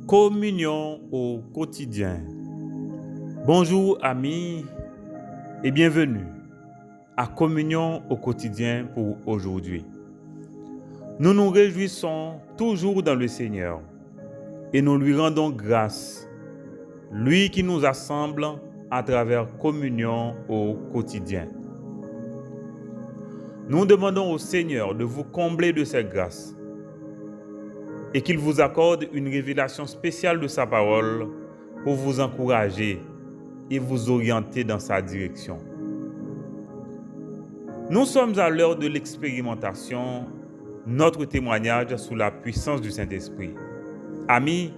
Communion au quotidien. Bonjour amis et bienvenue à Communion au quotidien pour aujourd'hui. Nous nous réjouissons toujours dans le Seigneur et nous lui rendons grâce, lui qui nous assemble à travers Communion au quotidien. Nous demandons au Seigneur de vous combler de ses grâces et qu'il vous accorde une révélation spéciale de sa parole pour vous encourager et vous orienter dans sa direction. Nous sommes à l'heure de l'expérimentation, notre témoignage sous la puissance du Saint-Esprit. Amis,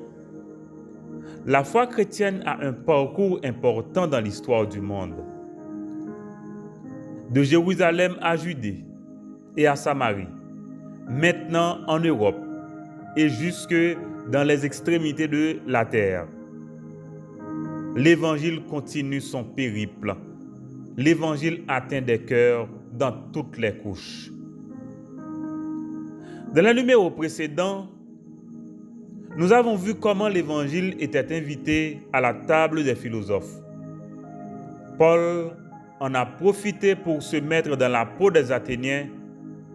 la foi chrétienne a un parcours important dans l'histoire du monde. De Jérusalem à Judée et à Samarie, maintenant en Europe et jusque dans les extrémités de la terre. L'Évangile continue son périple. L'Évangile atteint des cœurs dans toutes les couches. Dans le numéro précédent, nous avons vu comment l'Évangile était invité à la table des philosophes. Paul en a profité pour se mettre dans la peau des Athéniens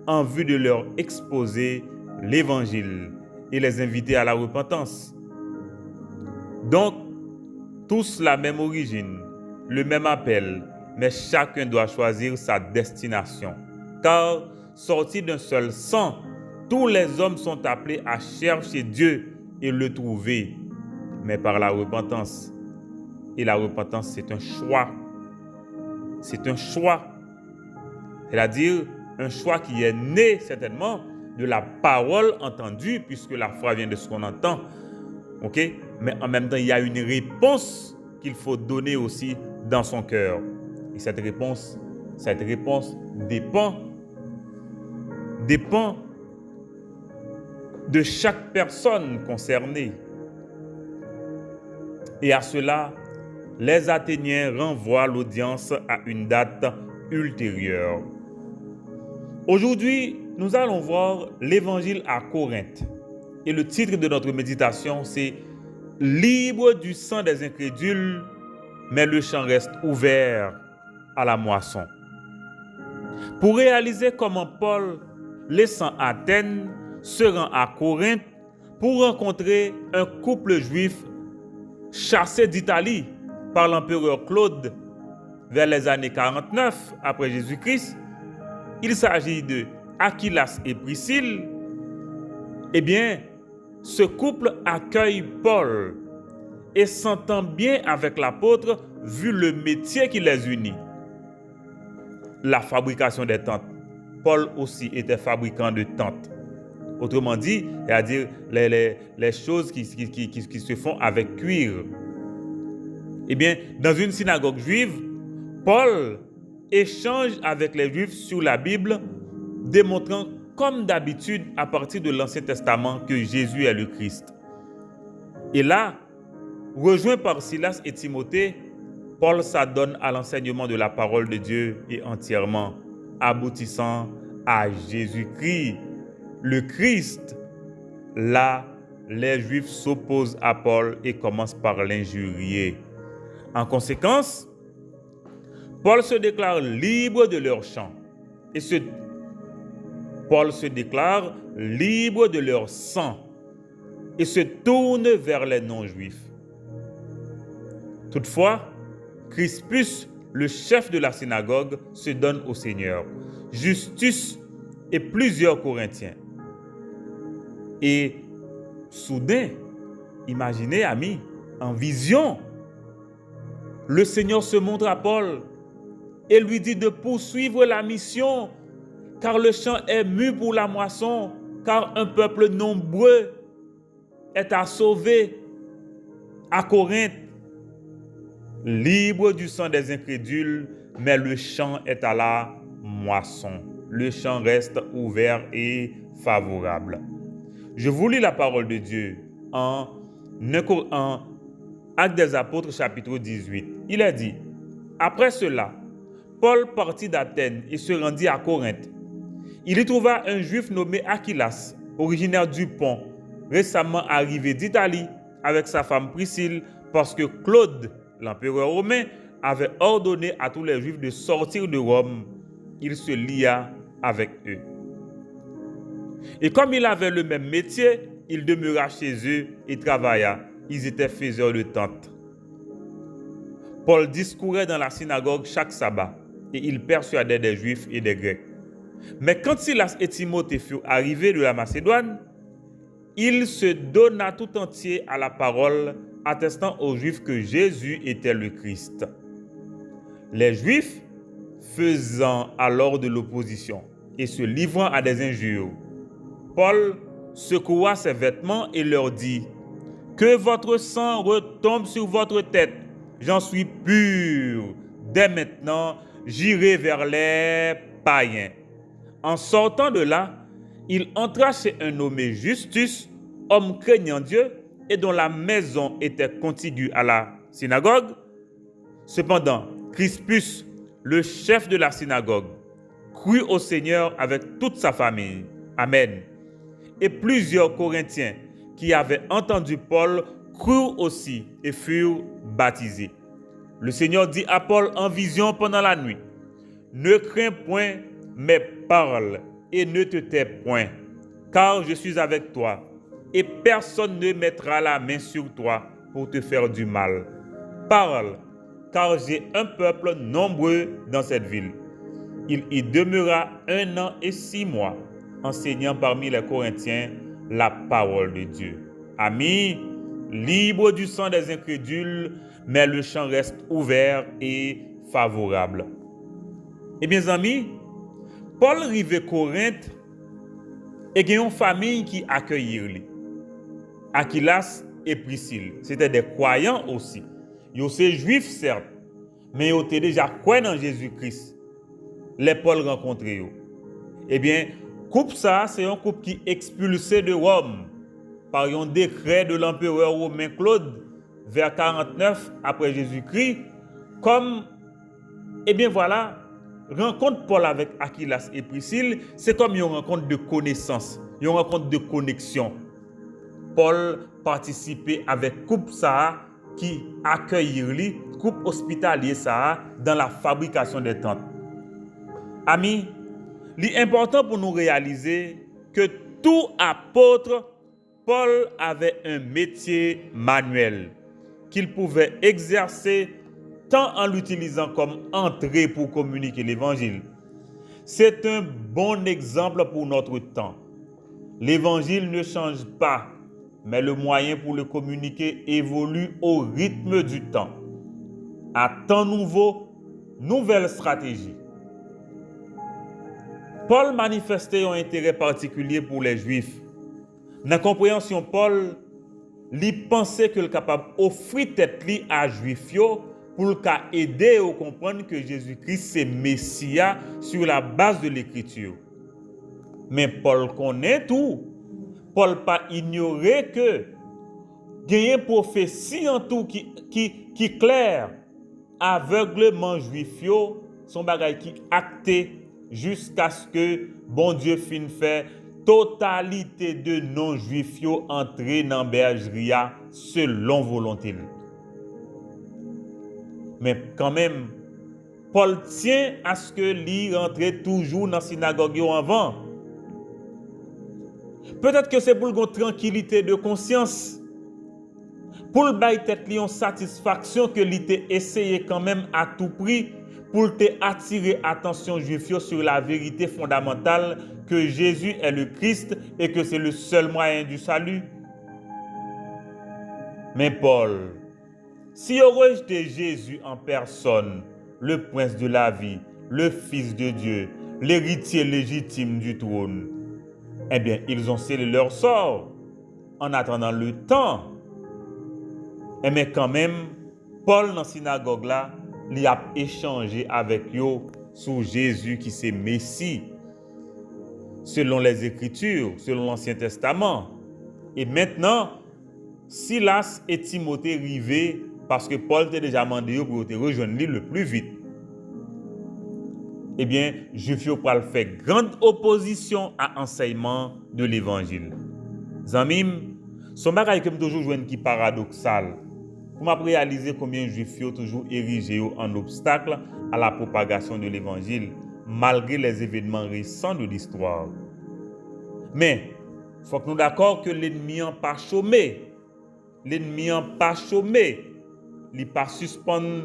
en vue de leur exposer l'Évangile et les inviter à la repentance. Donc, tous la même origine, le même appel, mais chacun doit choisir sa destination. Car, sortis d'un seul sang, tous les hommes sont appelés à chercher Dieu et le trouver, mais par la repentance. Et la repentance, c'est un choix. C'est un choix. C'est-à-dire un choix qui est né certainement de la parole entendue, puisque la foi vient de ce qu'on entend. Ok? Mais en même temps, il y a une réponse qu'il faut donner aussi dans son cœur. Et cette réponse dépend de chaque personne concernée. Et à cela, les Athéniens renvoient l'audience à une date ultérieure. Aujourd'hui, nous allons voir l'Évangile à Corinthe. Et le titre de notre méditation, c'est « Libre du sang des incrédules, mais le champ reste ouvert à la moisson ». Pour réaliser comment Paul, laissant Athènes, se rend à Corinthe pour rencontrer un couple juif chassé d'Italie par l'empereur Claude vers les années 49 après Jésus-Christ, il s'agit de Aquilas et Priscille. Eh bien, ce couple accueille Paul et s'entend bien avec l'apôtre vu le métier qui les unit. La fabrication des tentes. Paul aussi était fabricant de tentes. Autrement dit, c'est-à-dire les choses qui se font avec cuir. Eh bien, dans une synagogue juive, Paul échange avec les Juifs sur la Bible, démontrant comme d'habitude à partir de l'Ancien Testament que Jésus est le Christ. Et là, rejoint par Silas et Timothée, Paul s'adonne à l'enseignement de la parole de Dieu et entièrement, aboutissant à Jésus-Christ, le Christ. Là, les Juifs s'opposent à Paul et commencent par l'injurier. En conséquence, Paul se déclare libre de leur chant Paul se déclare libre de leur sang et se tourne vers les non-juifs. Toutefois, Crispus, le chef de la synagogue, se donne au Seigneur, Justus et plusieurs Corinthiens. Et soudain, imaginez, amis, en vision, le Seigneur se montre à Paul et lui dit de poursuivre la mission, car le champ est mu pour la moisson, car un peuple nombreux est à sauver à Corinthe. Libre du sang des incrédules, mais le champ est à la moisson. Le champ reste ouvert et favorable. Je vous lis la parole de Dieu en Actes des Apôtres, chapitre 18. Il est dit, « Après cela, Paul partit d'Athènes et se rendit à Corinthe. Il y trouva un juif nommé Aquilas, originaire du Pont, récemment arrivé d'Italie, avec sa femme Priscille parce que Claude, l'empereur romain, avait ordonné à tous les Juifs de sortir de Rome. Il se lia avec eux. Et comme il avait le même métier, il demeura chez eux et travailla. Ils étaient faiseurs de tentes. Paul discourait dans la synagogue chaque sabbat et il persuadait des Juifs et des Grecs. Mais quand Silas et Timothée furent arrivés de la Macédoine, il se donna tout entier à la parole, attestant aux Juifs que Jésus était le Christ. Les Juifs faisant alors de l'opposition et se livrant à des injures, Paul secoua ses vêtements et leur dit « Que votre sang retombe sur votre tête, j'en suis pur. Dès maintenant, j'irai vers les païens. » En sortant de là, il entra chez un nommé Justus, homme craignant Dieu et dont la maison était contiguë à la synagogue. Cependant, Crispus, le chef de la synagogue, crut au Seigneur avec toute sa famille. Amen. Et plusieurs Corinthiens qui avaient entendu Paul crurent aussi et furent baptisés. Le Seigneur dit à Paul en vision pendant la nuit, « Ne crains point, mais parle et ne te tais point, car je suis avec toi, et personne ne mettra la main sur toi pour te faire du mal. Parle, car j'ai un peuple nombreux dans cette ville. » Il y demeura 1 an et 6 mois, enseignant parmi les Corinthiens la parole de Dieu. Amis, libre du sang des incrédules, mais le champ reste ouvert et favorable. Eh bien, amis, Paul arrive à Corinthe et il y a une famille qui accueillit lui. Aquilas et Priscille. C'était des croyants aussi. Ils étaient juifs, certes, mais ils étaient déjà croyants en Jésus-Christ. Les Paul rencontrés. Eh bien, couple ça, c'est un couple qui expulsé de Rome par un décret de l'empereur romain Claude vers 49 après Jésus-Christ. Comme, eh bien voilà, rencontre Paul avec Aquilas et Priscille, c'est comme une rencontre de connaissance, une rencontre de connexion. Paul participait avec couple ça qui accueille lui, couple hospitalier ça dans la fabrication des tentes. Amis, l'important pour nous réaliser que tout apôtre, Paul avait un métier manuel qu'il pouvait exercer tant en l'utilisant comme entrée pour communiquer l'évangile. C'est un bon exemple pour notre temps. L'évangile ne change pas, mais le moyen pour le communiquer évolue au rythme du temps. À temps nouveau, nouvelle stratégie. Paul manifestait un intérêt particulier pour les Juifs. Dans la compréhension, Paul il pensait qu'il était capable d'offrir tête à Juifs pour aider à comprendre que Jésus-Christ c'est Messia sur la base de l'Écriture. Mais Paul connaît tout. Paul pas ignoré que il y a une prophétie en tout qui claire. Aveuglement juif son bagage qui acté jusqu'à ce que bon Dieu finisse faire totalité de non-juifs entrer dans la bergerie selon volonté. Mais quand même, Paul tient à ce que lui rentre toujours dans la synagogue avant. Peut-être que c'est pour une tranquillité de conscience. Pour le bail tête li une satisfaction que lui t'ait essayé quand même à tout prix pour te attirer attention juif sur la vérité fondamentale que Jésus est le Christ et que c'est le seul moyen du salut. Mais Paul, si on rejetait Jésus en personne, le prince de la vie, le fils de Dieu, l'héritier légitime du trône, eh bien, ils ont scellé leur sort en attendant le temps. Mais quand même, Paul dans la synagogue là, il a échangé avec eux sur Jésus qui c'est Messie, selon les Écritures, selon l'Ancien Testament. Et maintenant, Silas et Timothée arrivaient parce que Paul t'a déjà demandé pour te rejoindre le plus vite. Eh bien, Juifs pour faire grande opposition à l'enseignement de l'Évangile. Zamim, Son bagay que me toujours joine qui paradoxal. Pour m'a réaliser combien juifs ont toujours érigé en obstacle à la propagation de l'évangile malgré les événements récents de l'histoire. Mais faut que nous d'accord que l'ennemi n'a pas chômé. L'ennemi n'a pas chômé. Il n'a pas suspendu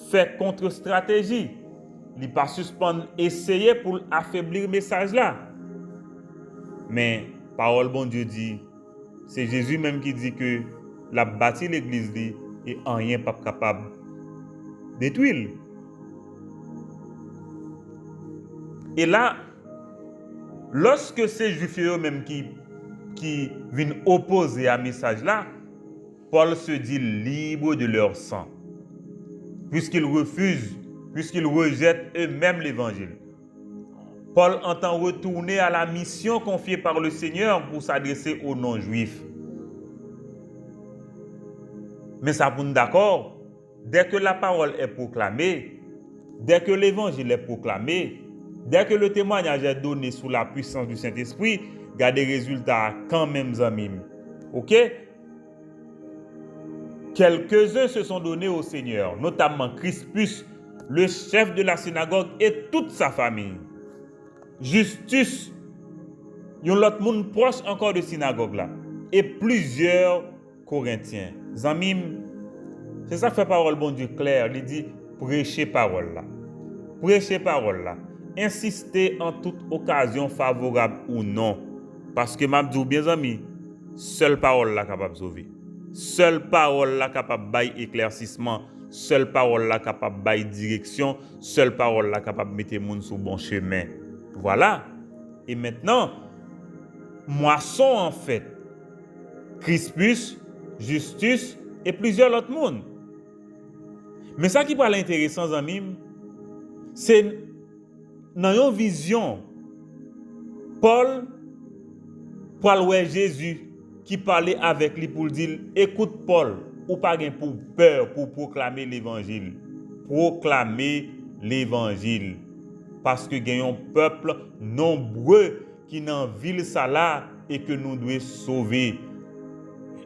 faire contre-stratégie. Il n'a pas suspendu essayer pour affaiblir le message là. Mais parole bon Dieu dit, c'est Jésus même qui dit que la bâti l'église dit et rien pas capable de détruire. Et là, lorsque ces juifs eux-mêmes qui viennent opposer à ce message là, Paul se dit libre de leur sang, puisqu'ils refusent, puisqu'ils rejettent eux-mêmes l'évangile. Paul entend retourner à la mission confiée par le Seigneur pour s'adresser aux non-juifs. Mais ça pour nous d'accord, dès que la parole est proclamée, dès que l'évangile est proclamé, dès que le témoignage est donné sous la puissance du Saint-Esprit, gardez les résultats quand même, amis. Ok? Quelques-uns se sont donnés au Seigneur, notamment Crispus, le chef de la synagogue et toute sa famille. Justus, il y a l'autre monde proche encore de synagogue là, et plusieurs Corinthiens. Amis, c'est ça que fait parole bon Dieu clair. Il dit prêcher parole là. Prêcher parole là. Insister en toute occasion favorable ou non. Parce que m'a dit bien amis, seule parole là capable de sauver. Seule parole là capable de bailler éclaircissement. Seule parole là capable de bailler direction. Seule parole là capable de mettre les gens sur le bon chemin. Voilà. Et maintenant, moisson en fait. Crispus, Justus et plusieurs autres mondes. Mais ça qui parle intéressant, amis, c'est dans une vision, Paul, Jésus qui parlait avec lui pour dire, écoute Paul, ou pas pour peur pour proclamer l'évangile. Proclamer l'évangile. Parce que il y a un peuple nombreux qui est dans la ville ça là et que nous devons sauver.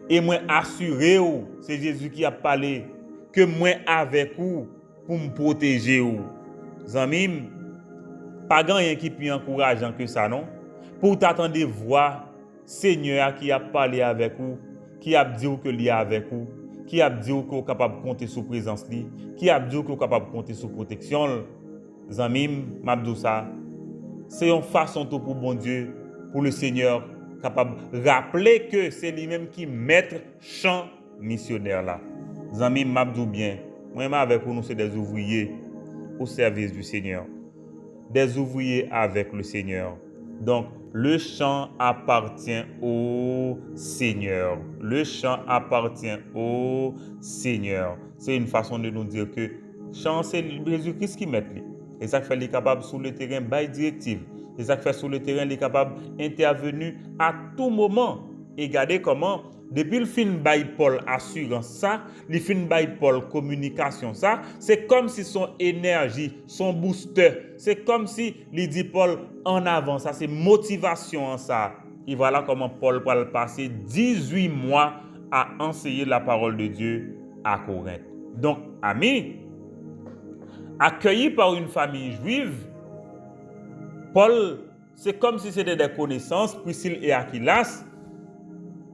Et moi assuré ou, c'est Jésus qui a parlé, que moi avec vous pour me protéger ou. Zanmim, pas rien qui plus encourageant que ça non. Pour t'attendre voir Seigneur qui a parlé avec vous, qui a dit que lui est avec vous, qui a dit que vous êtes capable de compter sur présence li, qui a dit que vous êtes capable de compter sur protection. Zanmim, m'abdou ça. C'est une façon tout pour bon Dieu, pour le Seigneur capable de rappeler que c'est lui-même qui maître champ missionnaire là. Zanmim, m'abdou bien. Moi avec vous nous c'est des ouvriers au service du Seigneur. Des ouvriers avec le Seigneur. Donc, le champ appartient au Seigneur. Le champ appartient au Seigneur. C'est une façon de nous dire que champ, c'est Jésus-Christ qui met. Et ça fait qu'il est capable sur le terrain by directive. Et ça fait sur le terrain il est capable d'intervenir à tout moment. Et regardez comment depuis le fin by Paul assurance ça, le fin by Paul communication ça, c'est comme si son énergie, son booster, c'est comme si il dit Paul en avant, ça c'est motivation en ça. Et voilà comment Paul va passer 18 mois à enseigner la parole de Dieu à Corinthe. Donc, amis, accueilli par une famille juive, Paul, c'est comme si c'était des connaissances, Priscille et Aquilas.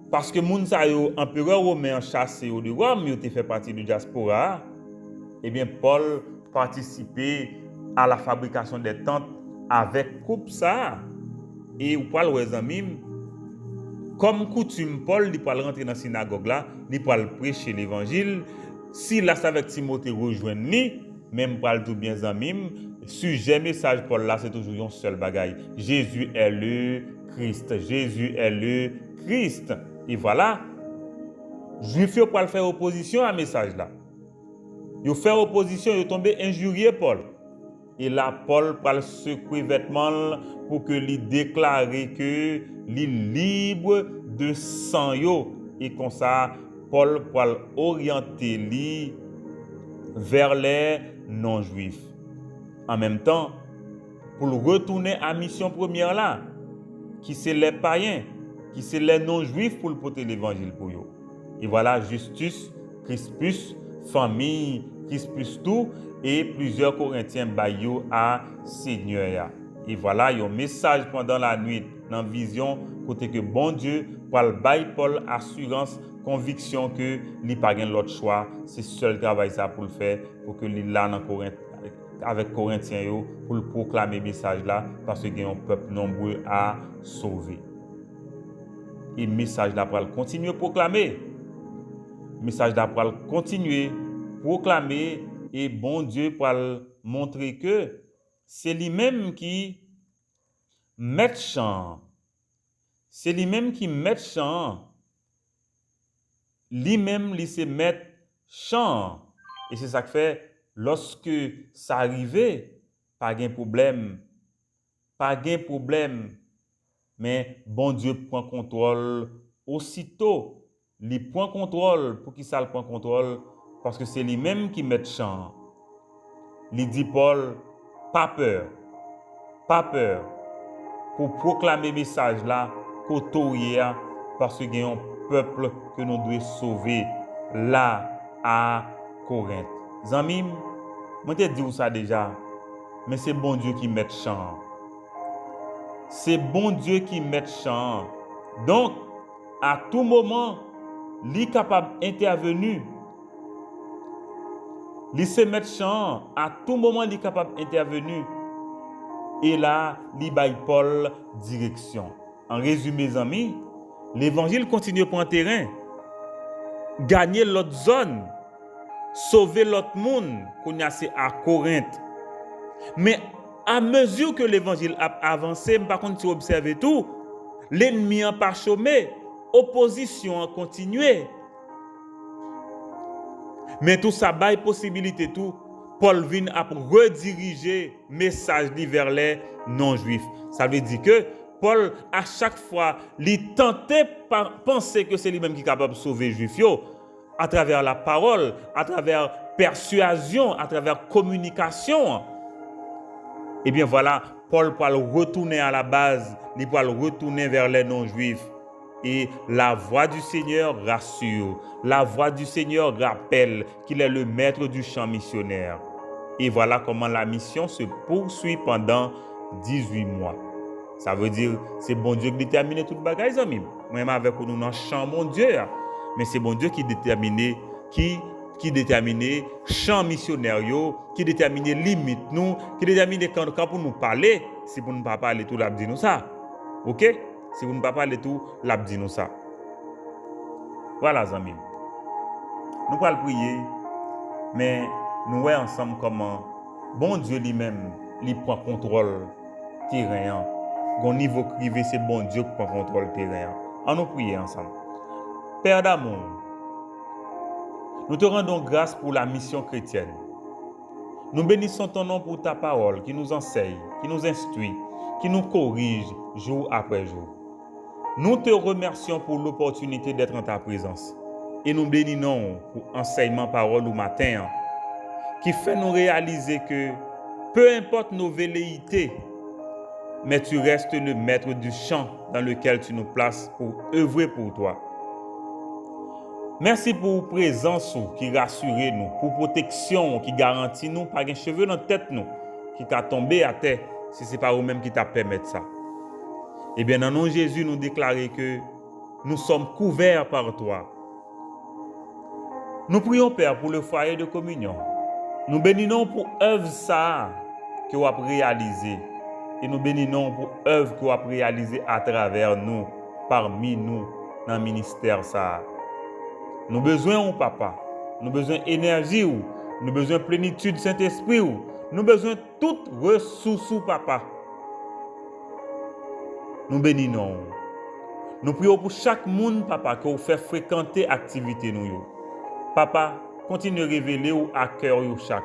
Parce que moun sa yo empereur romain chassé de Rome, il fait partie du diaspora. Eh bien Paul participait à la fabrication des tentes avec coupe ça. Et ou parle aux amis comme coutume Paul il peut rentrer dans la synagogue là, il peut prêcher l'évangile. Si là avec Timothée rejoindre lui, même parle tout bien amis, sujet message Paul là c'est toujours un seul bagaille. Jésus est le Christ. Jésus est le Christ. Et voilà, Juifs pour faire opposition à ce message là. Ils fait opposition, ils tombé injurié Paul. Et là Paul parle secouer vêtements pour que lui déclarer que lui libre de sang yo et comme ça Paul parle orienter lui vers les non-juifs. En même temps, pour retourner à mission première là, qui c'est les païens. qui c'est les non-juifs pour porter l'évangile pour eux. Et voilà Justus, Crispus, famille, Crispus tout, et plusieurs Corinthiens baillot à Seigneur. Et voilà, un message pendant la nuit, dans vision, côté que bon Dieu, pour le bail Paul assurance, conviction que il pas l'autre choix, c'est seul travail ça pour le faire, pour que il là dans Corinthe, avec Corinthiens pour le proclamer le message là, parce qu'il y a un peuple nombreux à sauver. Et le message là pour le continuer à proclamer. Le message là pour le continuer à proclamer, et bon Dieu pour montrer que c'est lui-même qui met chant. C'est lui-même qui met chant. Lui-même, il se met chant. Et c'est ça que fait, lorsque ça arrivait, pas de problème. Pas de problème. Mais bon Dieu prend contrôle aussitôt. Il prend contrôle. Pour qui ça le prend contrôle? Parce que c'est lui-même qui met chant. Il dit Paul, pas peur. Pas peur. Pour proclamer le message là, parce qu'il y a un peuple que nous devons sauver là à Corinthe. Zamim, je te dis ça déjà, mais c'est bon Dieu qui met chant. C'est bon Dieu qui met chant. Donc, à tout moment, il est capable d'intervenir. Il se met chant. À tout moment, il est capable d'intervenir. Et là, il baille Paul direction. En résumé, mes amis, l'évangile continue à prendre terrain. Gagner l'autre zone. Sauver l'autre monde. Qu'on y a c'est à Corinthe. Mais à mesure que l'évangile a avancé, par contre, tu observes tout, l'ennemi n'a pas chômé, opposition a continué. Mais tout ça a possibilité tout. Paul vient à rediriger le message vers les non-juifs. Ça veut dire que Paul, à chaque fois, il tentait par penser que c'est lui-même qui est capable de sauver les juifs à travers la parole, à travers persuasion, à travers communication. Eh bien voilà, Paul peut retourner à la base, il peut retourner vers les non-juifs. Et la voix du Seigneur rassure, la voix du Seigneur rappelle qu'il est le maître du champ missionnaire. Et voilà comment la mission se poursuit pendant 18 mois. Ça veut dire, c'est bon Dieu qui détermine tout le bagage, amis. Moi-même avec nous dans le champ, mon Dieu. Mais c'est bon Dieu qui détermine, qui détermine champ missionnaire, qui détermine limite nous, qui détermine quand pour nous parler, si pour ne pas parler tout, l'a dit nous ça. OK? Si vous ne pas parler tout, l'a dit nous ça. Voilà, amis. Nous allons prier, mais nous voyons ensemble comment bon Dieu lui-même, il prend contrôle terrain. Au niveau privé, c'est bon Dieu qui prend contrôle terrain. On nous prier ensemble. Père d'amour, nous te rendons grâce pour la mission chrétienne. Nous bénissons ton nom pour ta parole qui nous enseigne, qui nous instruit, qui nous corrige jour après jour. Nous te remercions pour l'opportunité d'être en ta présence. Et nous bénissons pour enseignement parole au matin, qui fait nous réaliser que peu importe nos velléités, mais tu restes le maître du champ dans lequel tu nous places pour œuvrer pour toi. Merci pour présence qui rassure nous, pour protection qui garantit nous, pas un cheveu dans la tête nous, qui t'a tombé à terre, si ce n'est pas vous-même qui t'a permis ça. Eh bien, dans le nom de Jésus, nous déclarons que nous sommes couverts par toi. Nous prions, Père, pour le foyer de communion. Nous bénissons pour l'œuvre ça que vous avez réalisée. Et nous bénissons pour l'œuvre que vous avez réalisée à travers nous, parmi nous, dans le ministère ça. Nous avons besoin, papa. Nous avons besoin d'énergie. Nous avons besoin de plénitude Saint-Esprit. Nous avons besoin de toutes ressources, papa. Nous bénissons. Nous prions pour chaque monde, papa, que vous faites fréquenter l'activité. Papa, continue à révéler à cœur chaque.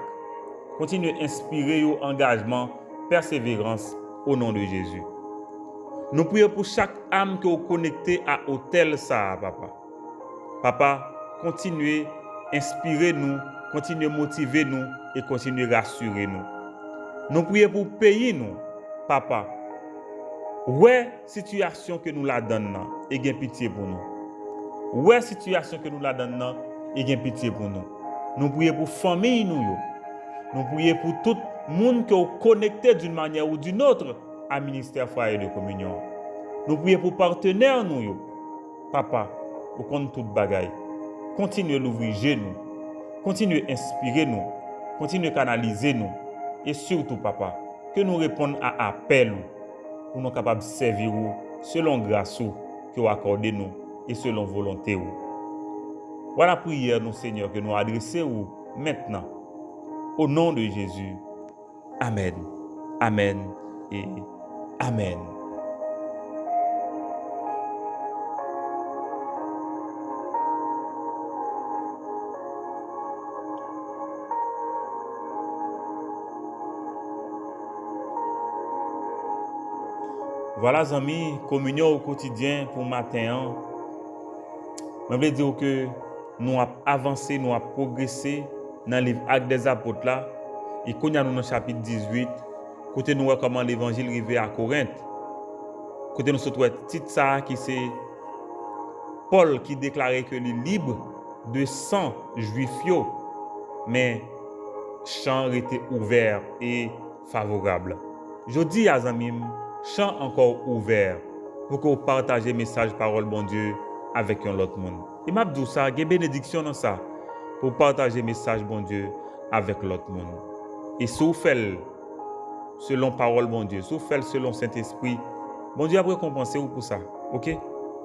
Continue à inspirer engagement, persévérance au nom de Jésus. Nous prions pour chaque âme que vous connectez à l'hôtel ça, papa. Papa, continuez à inspirer nous, continuez à motiver nous et continuez à rassurer nous. Nous prions pour payer nous, papa. Ouais, situation que nous la donnons. et gain pitié pour nous. Ouais, situation que nous la donnons, et gain pitié pour nous. Nous prions pour famille nous yo. Nous prions pour tout le monde qui est connecté d'une manière ou d'une autre à ministère foyer de communion. Nous prions pour partenaires nous yo. Papa, au compte toute bagaille. Continuez l'ouvrir nous. Continuez inspirer nous. Continuez canaliser nous. Et surtout, papa, que nous répondions à appel pour nous capables de servir selon grâce que vous accordez nous et selon volonté. Voilà la prière, nous, Seigneur, que nous adressons maintenant. Au nom de Jésus. Amen. Amen et Amen. Voilà, amis, communion au quotidien pour matin. Je veux dire que nous avons avancé, nous avons progressé dans le livre Actes des Apôtres là. Et quand nous sommes dans le chapitre 18, côté nous voyons comment l'évangile arrivé à Corinthe. Côté nous sommes titre ça qui c'est Paul qui déclarait que les libres de sang juifs, mais champ était ouvert et favorable. Je dis à amis, champ encore ouvert pour que vous partagez le message parole bon Dieu avec un autre monde. Et m'a dit ça, il y a bénédiction dans ça pour partager le message bon Dieu avec l'autre monde. Et si vous faites selon parole bon Dieu, si vous faites selon Saint-Esprit, bon Dieu a récompensé vous pour ça. OK?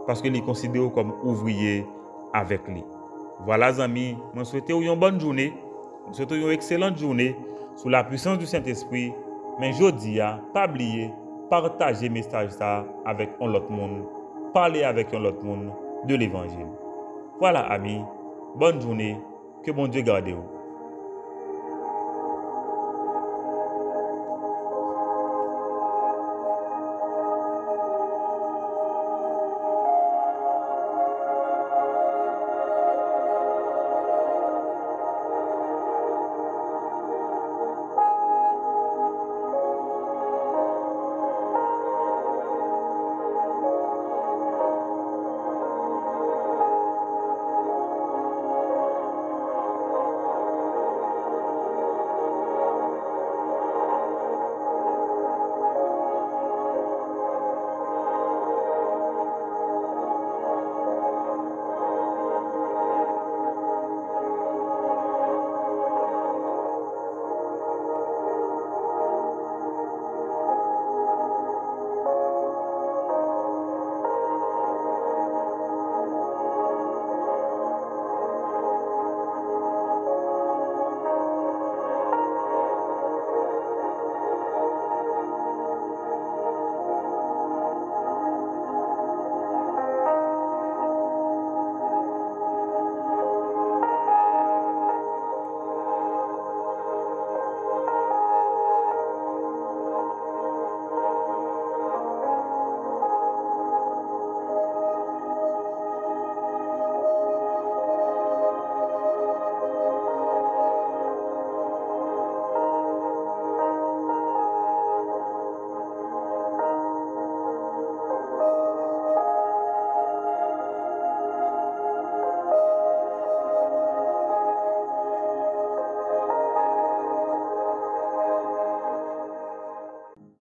Parce que les considère comme ouvrier avec lui. Voilà amis, je souhaite une bonne journée. Je souhaite une excellente journée sous la puissance du Saint-Esprit. Mais je dis, pas oublier, partager le message avec un autre monde, parler avec un autre monde de l'évangile. Voilà, amis, bonne journée, que bon Dieu garde vous.